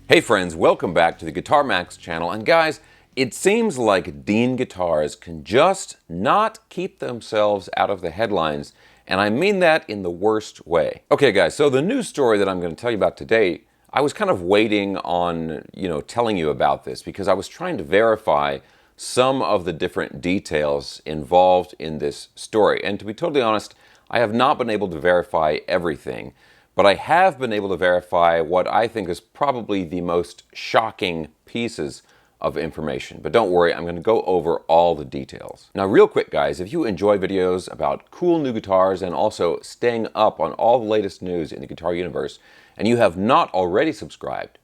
Hey friends, welcome back to the Guitar Max channel. And guys, it seems like Dean guitars can just not keep themselves out of the headlines, and I mean that in the worst way. Okay guys, so the news story that I'm going to tell you about today, I was kind of waiting on, telling you about this because I was trying to verify some of the different details involved in this story. And to be totally honest, I have not been able to verify everything. But I have been able to verify what I think is probably the most shocking pieces of information. But don't worry, I'm going to go over all the details. Now, real quick, guys, if you enjoy videos about cool new guitars and also staying up on all the latest news in the guitar universe, and you have not already subscribed,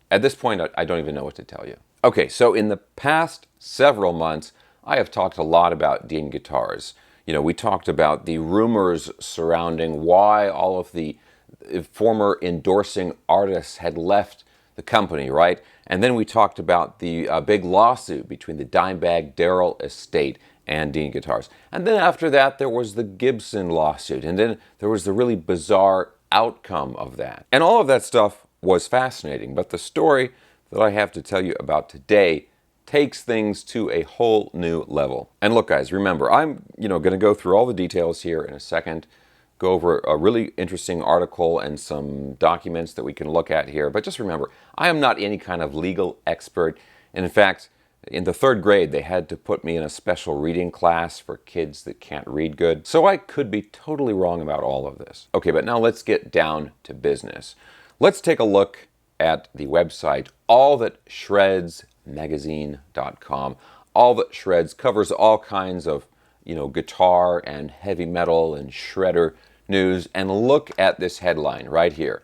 at this point, I don't even know what to tell you. Okay, so in the past several months, I have talked a lot about Dean guitars. We talked about the rumors surrounding why all of the former endorsing artists had left the company, right? And then we talked about the big lawsuit between the Dimebag Darrell estate and Dean Guitars. And then after that, there was the Gibson lawsuit. And then there was the really bizarre outcome of that. And all of that stuff was fascinating. But the story that I have to tell you about today takes things to a whole new level. And look, guys, remember, I'm going to go through all the details here in a second, go over a really interesting article and some documents that we can look at here. But just remember, I am not any kind of legal expert. And in fact, in the third grade, they had to put me in a special reading class for kids that can't read good. So I could be totally wrong about all of this. Okay, but now let's get down to business. Let's take a look at the website, allthatshreds.magazine.com. All That Shreds covers all kinds of, guitar and heavy metal and shredder news. And look at this headline right here.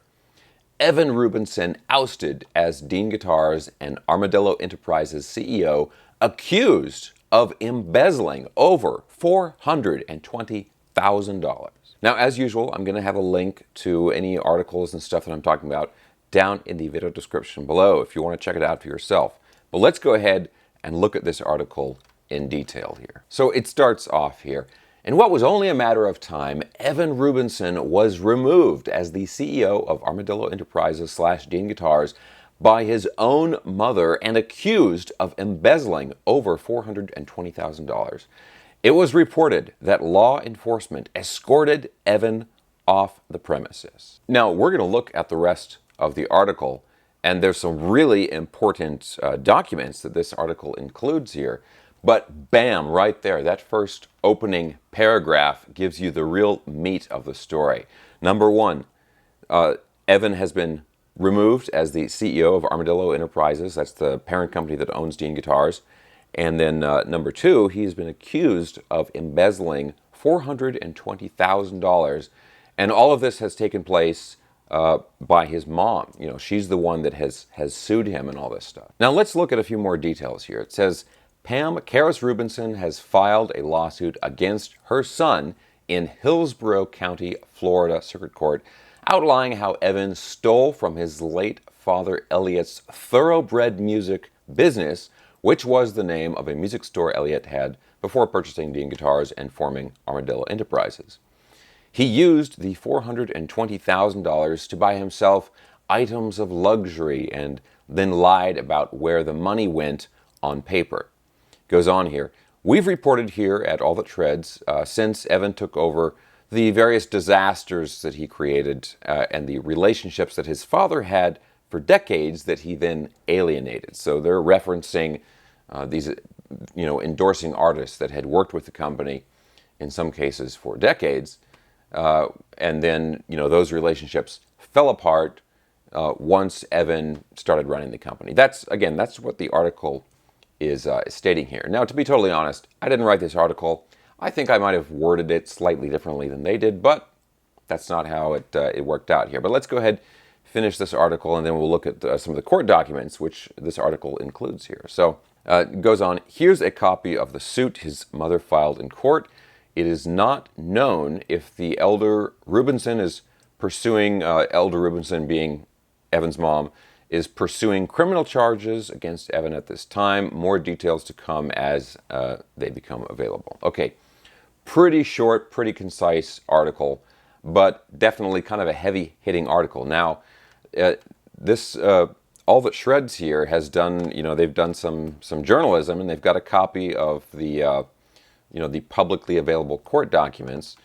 Evan Rubinson ousted as Dean Guitars and Armadillo Enterprises CEO, accused of embezzling over $420,000. Now, as usual, I'm going to have a link to any articles and stuff that I'm talking about down in the video description below if you want to check it out for yourself. But let's go ahead and look at this article in detail here. So it starts off here. In what was only a matter of time, Evan Rubinson was removed as the CEO of Armadillo Enterprises / Dean Guitars by his own mother and accused of embezzling over $420,000. It was reported that law enforcement escorted Evan off the premises. Now, we're going to look at the rest of the article, and there's some really important documents that this article includes here. But bam, right there, that first opening paragraph gives you the real meat of the story. Number one, Evan has been removed as the CEO of Armadillo Enterprises. That's the parent company that owns Dean Guitars. And then number two, he's been accused of embezzling $420,000. And all of this has taken place by his mom. She's the one that has sued him and all this stuff. Now let's look at a few more details here. It says, Pam Karis Rubinson has filed a lawsuit against her son in Hillsborough County, Florida Circuit Court, outlining how Evan stole from his late father Elliot's thoroughbred music business, which was the name of a music store Elliot had before purchasing Dean Guitars and forming Armadillo Enterprises. He used the $420,000 to buy himself items of luxury and then lied about where the money went on paper. Goes on here. We've reported here at All That Shreds since Evan took over the various disasters that he created and the relationships that his father had for decades that he then alienated. So they're referencing these, endorsing artists that had worked with the company in some cases for decades. And then, those relationships fell apart once Evan started running the company. That's what the article is stating here. Now, to be totally honest, I didn't write this article. I think I might have worded it slightly differently than they did, but that's not how it worked out here. But let's go ahead, finish this article, and then we'll look at some of the court documents, which this article includes here. So it goes on. Here's a copy of the suit his mother filed in court. It is not known if the elder Rubinson is pursuing, elder Rubinson being Evan's mom, is pursuing criminal charges against Evan at this time. More details to come as they become available. Okay, pretty short, pretty concise article, but definitely kind of a heavy-hitting article. Now, this all that Shreds here has done, they've done some journalism, and they've got a copy of the, the publicly available court documents.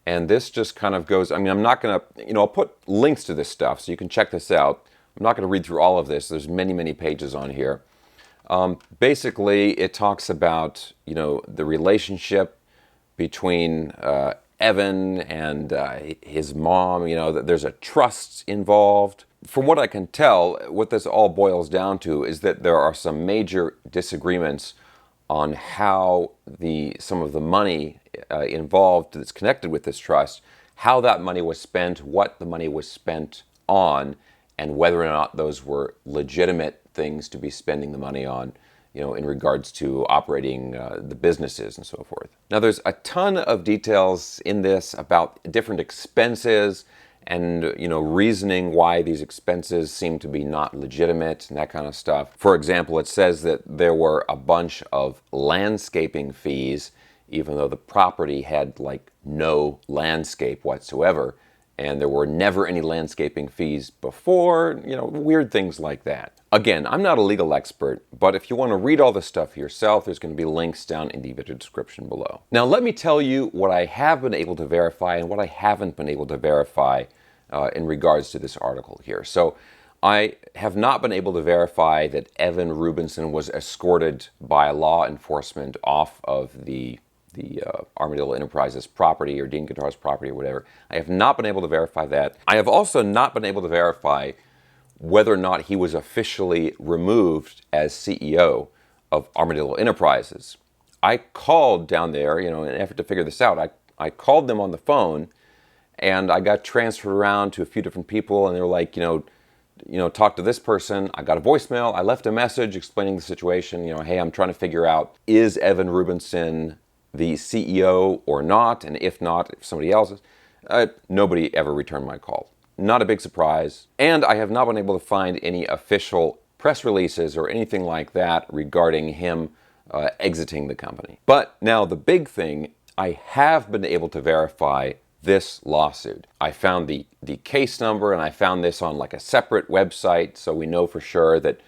And this just kind of goes, I'm not going to, I'll put links to this stuff so you can check this out. I'm not going to read through all of this. There's many, many pages on here. Basically, it talks about, the relationship between Evan and his mom, that there's a trust involved. From what I can tell, what this all boils down to is that there are some major disagreements on how some of the money involved that's connected with this trust, how that money was spent, what the money was spent on, and whether or not those were legitimate things to be spending the money on, in regards to operating the businesses and so forth. Now, there's a ton of details in this about different expenses and, reasoning why these expenses seem to be not legitimate and that kind of stuff. For example, it says that there were a bunch of landscaping fees, even though the property had no landscape whatsoever, and there were never any landscaping fees before, weird things like that. Again, I'm not a legal expert, but if you want to read all this stuff yourself, there's going to be links down in the video description below. Now, let me tell you what I have been able to verify and what I haven't been able to verify in regards to this article here. So, I have not been able to verify that Evan Rubinson was escorted by law enforcement off of the Armadillo Enterprises property or Dean Guitar's property or whatever. I have not been able to verify that. I have also not been able to verify whether or not he was officially removed as CEO of Armadillo Enterprises. I called down there, in an effort to figure this out. I called them on the phone, and I got transferred around to a few different people, and they were like, talk to this person. I got a voicemail. I left a message explaining the situation. Hey, I'm trying to figure out, is Evan Rubinson the CEO or not? And if not, if somebody else is. Nobody ever returned my call. Not a big surprise. And I have not been able to find any official press releases or anything like that regarding him exiting the company. But now the big thing, I have been able to verify this lawsuit. I found the case number, and I found this on a separate website, so we know for sure that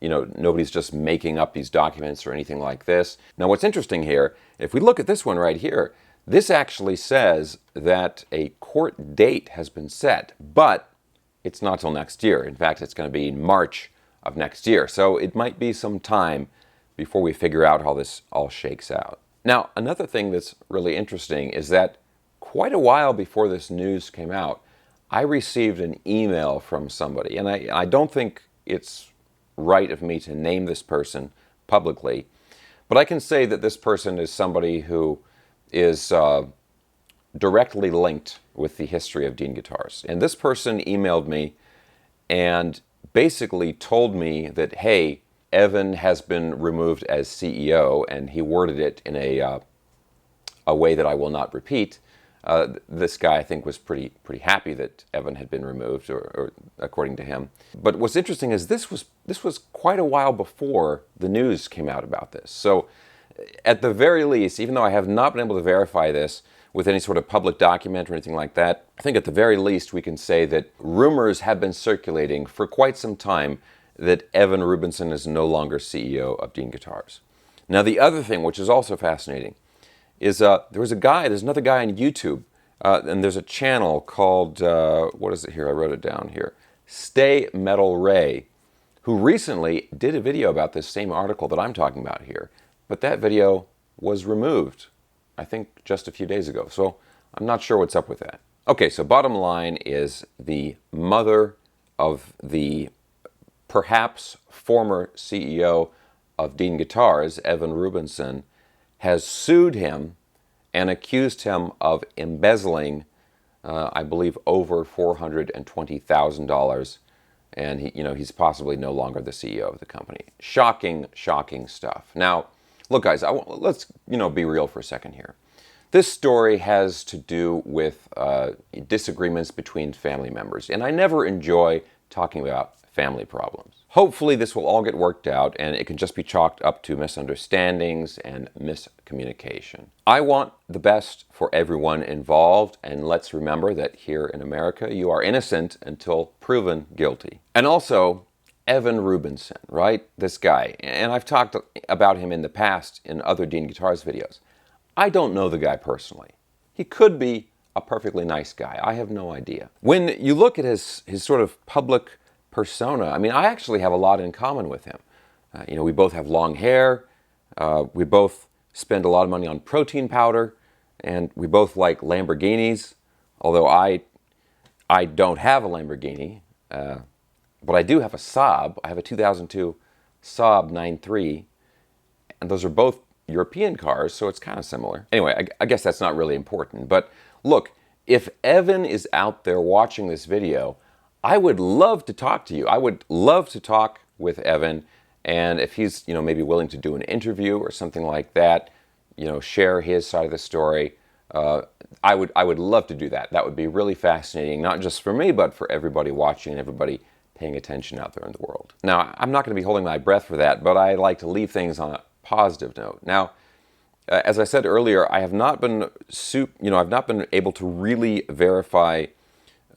nobody's just making up these documents or anything like this. Now, what's interesting here, if we look at this one right here, this actually says that a court date has been set, but it's not till next year. In fact, it's going to be March of next year. So it might be some time before we figure out how this all shakes out. Now, another thing that's really interesting is that quite a while before this news came out, I received an email from somebody, and I don't think it's right of me to name this person publicly, but I can say that this person is somebody who is directly linked with the history of Dean Guitars. And this person emailed me and basically told me that, hey, Evan has been removed as CEO, and he worded it in a way that I will not repeat. This guy, I think, was pretty happy that Evan had been removed, or according to him. But what's interesting is this was quite a while before the news came out about this. So, at the very least, even though I have not been able to verify this with any sort of public document or anything like that, I think at the very least we can say that rumors have been circulating for quite some time that Evan Rubinson is no longer CEO of Dean Guitars. Now, the other thing, which is also fascinating, is there's another guy on YouTube, and there's a channel called, what is it here? I wrote it down here. Stay Metal Ray, who recently did a video about this same article that I'm talking about here. But that video was removed, I think, just a few days ago. So I'm not sure what's up with that. Okay, so bottom line is the mother of the perhaps former CEO of Dean Guitars, Evan Rubinson, has sued him and accused him of embezzling, I believe, over $420,000. And he's possibly no longer the CEO of the company. Shocking, shocking stuff. Now, look, guys, let's be real for a second here. This story has to do with disagreements between family members, and I never enjoy talking about family problems. Hopefully this will all get worked out, and it can just be chalked up to misunderstandings and miscommunication. I want the best for everyone involved, and let's remember that here in America, you are innocent until proven guilty. And also, Evan Rubinson, right? This guy. And I've talked about him in the past in other Dean Guitars videos. I don't know the guy personally. He could be a perfectly nice guy. I have no idea. When you look at his sort of public persona, I mean, I actually have a lot in common with him. You know, we both have long hair. We both spend a lot of money on protein powder. And we both like Lamborghinis, although I don't have a Lamborghini. But I do have a Saab. I have a 2002 Saab 9.3, and those are both European cars, so it's kind of similar. Anyway, I guess that's not really important. But look, if Evan is out there watching this video, I would love to talk to you. I would love to talk with Evan, and if he's, you know, maybe willing to do an interview or something like that, you know, share his side of the story, I would love to do that. That would be really fascinating, not just for me, but for everybody watching and everybody paying attention out there in the world. Now, I'm not going to be holding my breath for that, but I like to leave things on a positive note. Now, as I said earlier, I have not been, I've not been able to really verify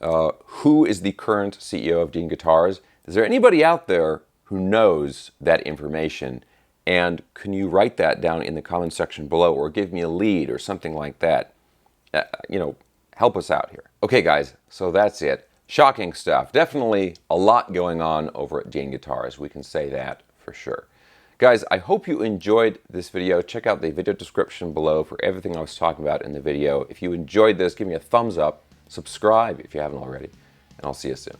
who is the current CEO of Dean Guitars. Is there anybody out there who knows that information? And can you write that down in the comment section below, or give me a lead or something like that? Help us out here. Okay, guys, so that's it. Shocking stuff. Definitely a lot going on over at Dean Guitars. We can say that for sure. Guys, I hope you enjoyed this video. Check out the video description below for everything I was talking about in the video. If you enjoyed this, give me a thumbs up, subscribe if you haven't already, and I'll see you soon.